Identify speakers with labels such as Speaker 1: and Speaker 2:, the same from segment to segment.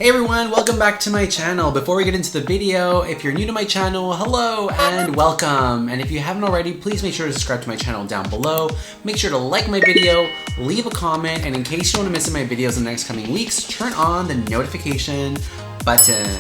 Speaker 1: Hey everyone, welcome back to my channel. Before we get into the video, if you're new to my channel, hello and welcome. And if you haven't already, please make sure to subscribe to my channel down below. Make sure to like my video, leave a comment, and in case you don't want to miss my videos in the next coming weeks, turn on the notification button.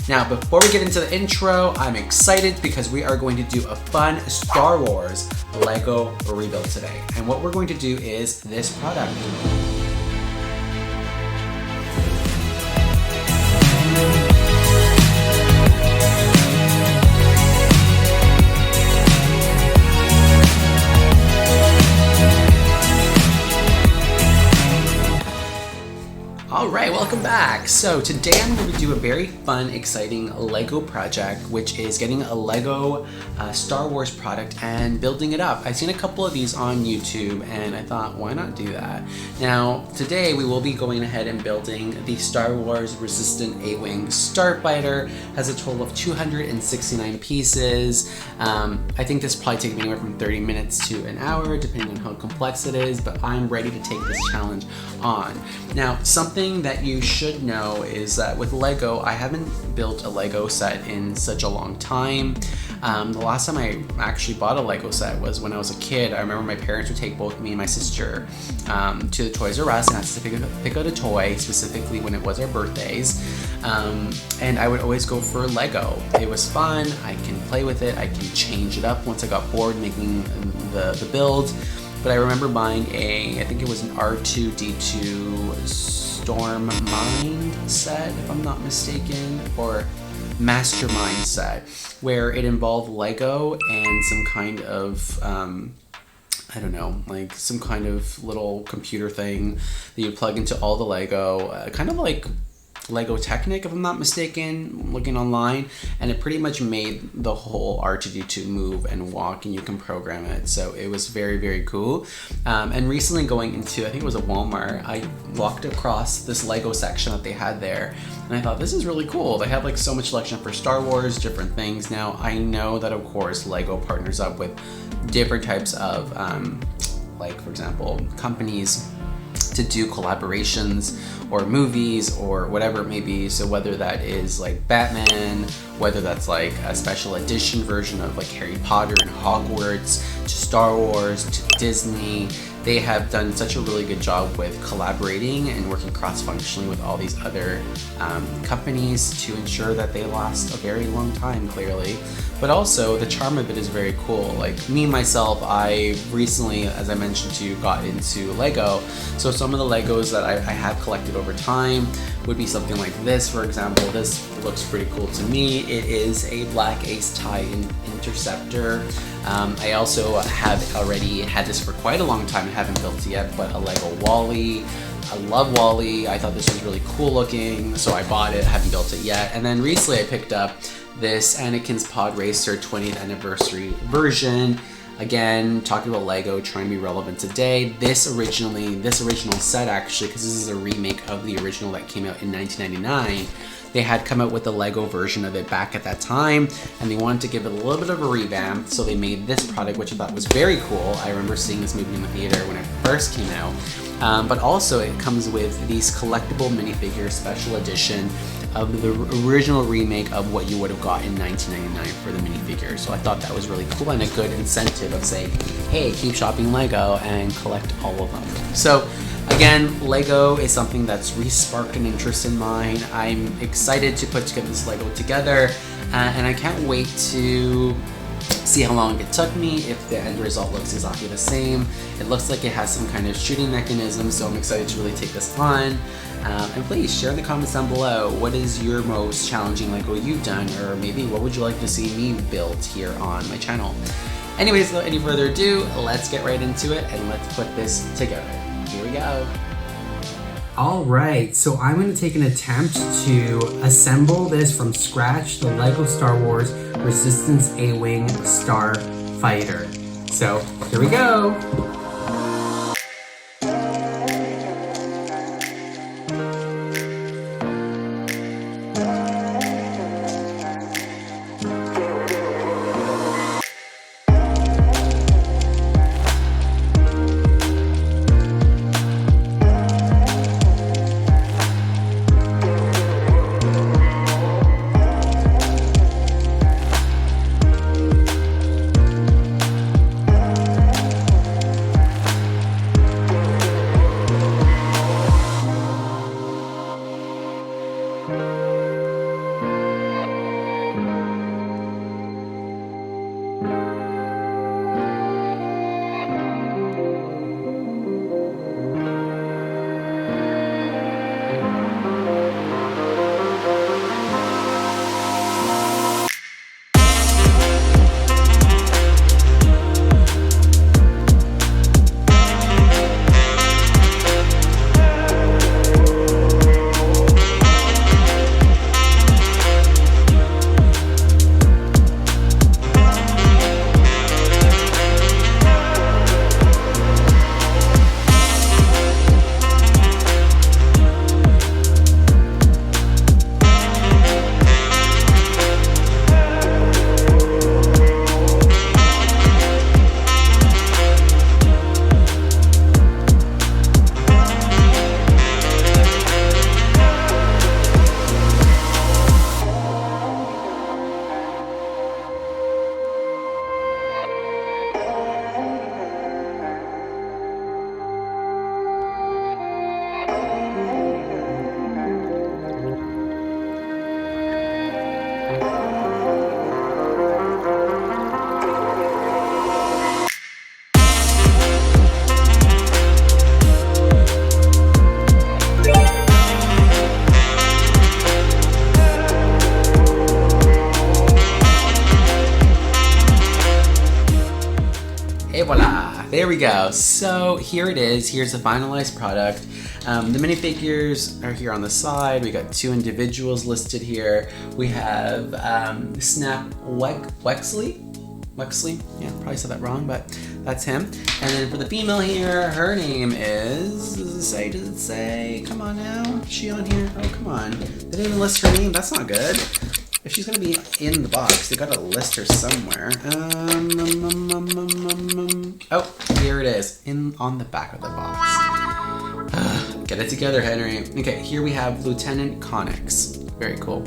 Speaker 1: Now, before we get into the intro, I'm excited because we are going to do a fun Star Wars Lego rebuild today. And what we're going to do is this product. Alright, welcome back. So today I'm going to do a very fun, exciting Lego project, which is getting a Lego Star Wars product and building it up. I've seen a couple of these on YouTube and I thought, why not do that? Now, today we will be going ahead and building the Star Wars Resistant A-Wing Starfighter. Has a total of 269 pieces. I think this probably takes anywhere from 30 minutes to an hour, depending on how complex it is, but I'm ready to take this challenge on. Now, something that you should know is that with Lego, I haven't built a Lego set in such a long time. The last time I actually bought a Lego set was when I was a kid. I remember my parents would take both me and my sister to the Toys R Us and ask us to pick out a toy, specifically when it was our birthdays. And I would always go for Lego. It was fun, I can play with it, I can change it up once I got bored making the build. But I remember buying I think it was an R2-D2 Storm Mind set, if I'm not mistaken, or Mastermind set, where it involved Lego and some kind of, I don't know, like some kind of little computer thing that you plug into all the Lego, kind of like Lego Technic, if I'm not mistaken, looking online, and it pretty much made the whole R2-D2 move and walk, and you can program it. So it was very, very cool. And recently going into, I think it was a Walmart, I walked across this Lego section that they had there, and I thought, this is really cool. They have like so much selection for Star Wars, different things. Now, I know that of course Lego partners up with different types of, like for example, companies to do collaborations or movies or whatever it may be. So whether that is like Batman, whether that's like a special edition version of like Harry Potter and Hogwarts, to Star Wars, to Disney, they have done such a really good job with collaborating and working cross-functionally with all these other companies to ensure that they last a very long time, clearly. But also, the charm of it is very cool. Like me, myself, I recently, as I mentioned to you, got into Lego. So some of the Legos that I have collected over time would be something like this, for example. This looks pretty cool to me. It is a Black Ace TIE Interceptor. I also have already had this for quite a long time. I haven't built it yet, but a Lego WALL-E. I love WALL-E. I thought this was really cool looking, so I bought it. Haven't built it yet. And then recently I picked up this Anakin's Pod Racer 20th anniversary version. Again, talking about Lego, trying to be relevant today. This original set actually, because this is a remake of the original that came out in 1999. They had come out with a Lego version of it back at that time, and they wanted to give it a little bit of a revamp, so they made this product, which I thought was very cool. I remember seeing this movie in the theater when it first came out. But also it comes with these collectible minifigures special edition of the original remake of what you would have got in 1999 for the minifigures. So I thought that was really cool and a good incentive of saying, hey, keep shopping Lego and collect all of them. So again, Lego is something that's re-sparked an interest in mine. I'm excited to put together this Lego together, and I can't wait to see how long it took me, if the end result looks exactly the same. It looks like it has some kind of shooting mechanism, so I'm excited to really take this on. And please share in the comments down below, what is your most challenging Lego you've done, or maybe what would you like to see me build here on my channel. Anyways, without any further ado, let's get right into it and let's put this together. Here we go. Alright, so I'm going to take an attempt to assemble this from scratch, the Lego Star Wars Resistance A-Wing Starfighter. So, here we go! Et voila, there we go. So here it is, here's the finalized product. The minifigures are here on the side. We got two individuals listed here. We have Snap Wexley, yeah, probably said that wrong, but that's him. And then for the female here, her name is, does it say? Come on now, is she on here? Oh, come on. They didn't even list her name, that's not good. If she's gonna be in the box, they gotta list her somewhere. Oh, here it is, on the back of the box. Get it together, Henry. Okay, here we have Lieutenant Connix. Very cool.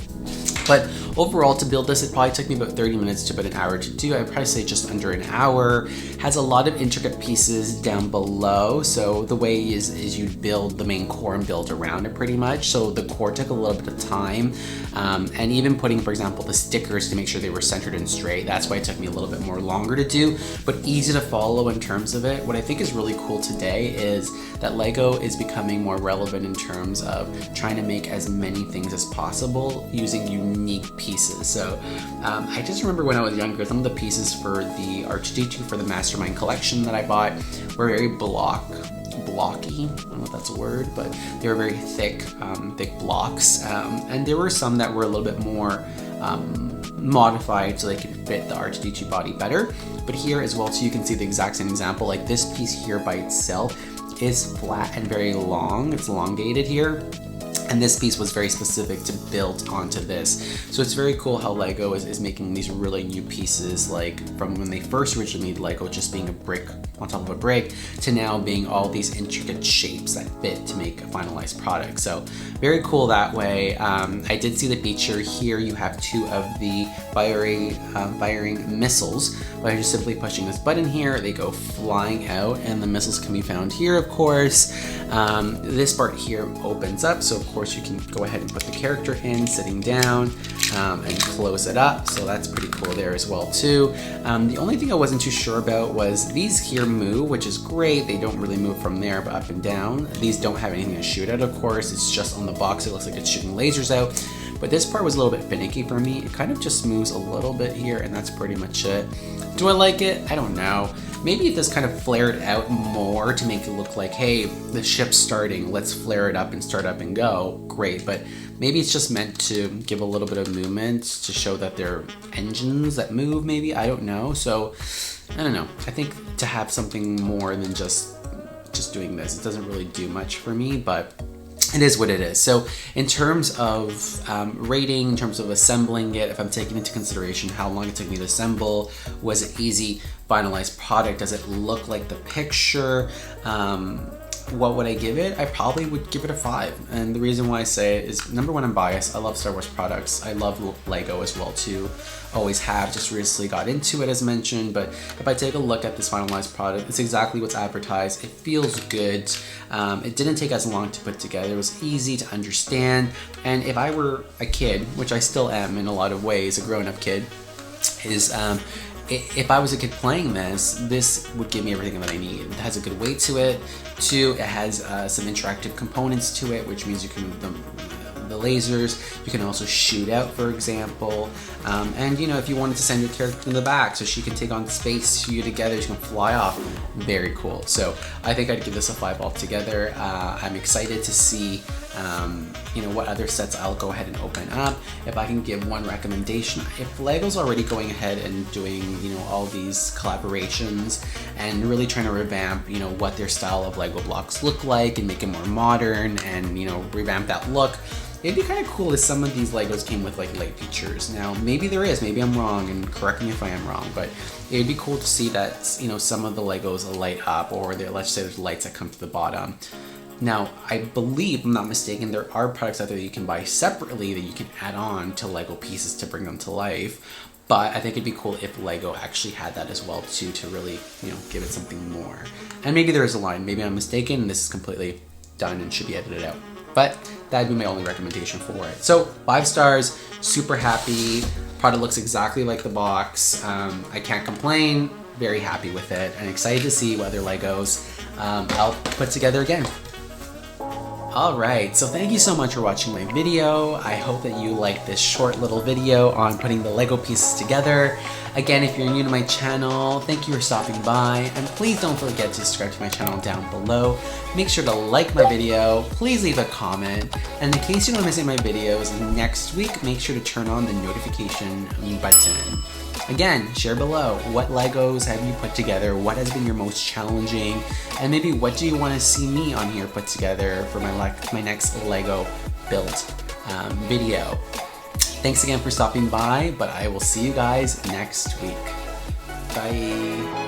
Speaker 1: But overall, to build this, it probably took me about 30 minutes to about an hour to do. I'd probably say just under an hour. Has a lot of intricate pieces down below. So the way is you'd build the main core and build around it pretty much. So the core took a little bit of time. And even putting, for example, the stickers to make sure they were centered and straight. That's why it took me a little bit more longer to do, but easy to follow in terms of it. What I think is really cool today is that LEGO is becoming more relevant in terms of trying to make as many things as possible using unique pieces. So I just remember when I was younger, some of the pieces for the R2-D2 for the Mastermind collection that I bought were very blocky. I don't know if that's a word, but they were very thick blocks. And there were some that were a little bit more modified so they could fit the R2-D2 body better. But here as well, so you can see the exact same example. Like this piece here by itself is flat and very long. It's elongated here. And this piece was very specific to build onto this. So it's very cool how LEGO is making these really new pieces, like from when they first originally made LEGO just being a brick on top of a brick to now being all these intricate shapes that fit to make a finalized product. So very cool that way. I did see the feature here. You have two of the firing missiles. By just simply pushing this button here, they go flying out, and the missiles can be found here, of course. This part here opens up, so of course you can go ahead and put the character in sitting down and close it up, so that's pretty cool there as well too. The only thing I wasn't too sure about was these here move, which is great. They don't really move from there, but up and down. These don't have anything to shoot at, of course. It's just on the box. It looks like it's shooting lasers out. But this part was a little bit finicky for me. It kind of just moves a little bit here, and that's pretty much it. Do I like it? I don't know. Maybe if this kind of flared out more to make it look like, hey, the ship's starting, let's flare it up and start up and go, great. But maybe it's just meant to give a little bit of movement to show that they're engines that move, maybe, I don't know. So, I don't know. I think to have something more than just doing this, it doesn't really do much for me, but it is what it is. So in terms of rating, in terms of assembling it, if I'm taking into consideration how long it took me to assemble, was it easy, finalized product, does it look like the picture? what would I give it? I probably would give it a 5. And the reason why I say it is, number one, I'm biased. I love Star Wars products. I love Lego as well too. Always have, just recently got into it as mentioned, but if I take a look at this finalized product, it's exactly what's advertised. It feels good. It didn't take as long to put together. It was easy to understand. And if I were a kid, which I still am in a lot of ways, a grown-up kid, is if I was a kid playing this would give me everything that I need. It has a good weight to it. 2, it has some interactive components to it, which means you can move the lasers. You can also shoot out, for example. And you know, if you wanted to send your character in the back so she can take on space, you together, she can fly off. Very cool. So I think I'd give this a 5 altogether. I'm excited to see you know, what other sets I'll go ahead and open up. If I can give one recommendation, if Lego's already going ahead and doing, you know, all these collaborations and really trying to revamp, you know, what their style of Lego blocks look like and make it more modern and, you know, revamp that look, it'd be kind of cool if some of these Legos came with like light features. Now, maybe there is, maybe I'm wrong, and correct me if I am wrong, but it'd be cool to see that, you know, some of the Legos light up, or let's say there's lights that come to the bottom. Now, I believe, if I'm not mistaken, there are products out there that you can buy separately that you can add on to Lego pieces to bring them to life. But I think it'd be cool if Lego actually had that as well too, to really, you know, give it something more. And maybe there is a line, maybe I'm mistaken, and this is completely done and should be edited out. But that'd be my only recommendation for it. So 5 stars, super happy. Product looks exactly like the box. I can't complain, very happy with it, and excited to see what other Legos I'll put together again. Alright, so thank you so much for watching my video. I hope that you liked this short little video on putting the Lego pieces together. Again, if you're new to my channel, thank you for stopping by, and please don't forget to subscribe to my channel down below. Make sure to like my video, please leave a comment, and in case you don't miss any of my videos next week, make sure to turn on the notification button. Again, share below, what Legos have you put together, what has been your most challenging, and maybe what do you want to see me on here put together for my next Lego build video. Thanks again for stopping by, but I will see you guys next week. Bye.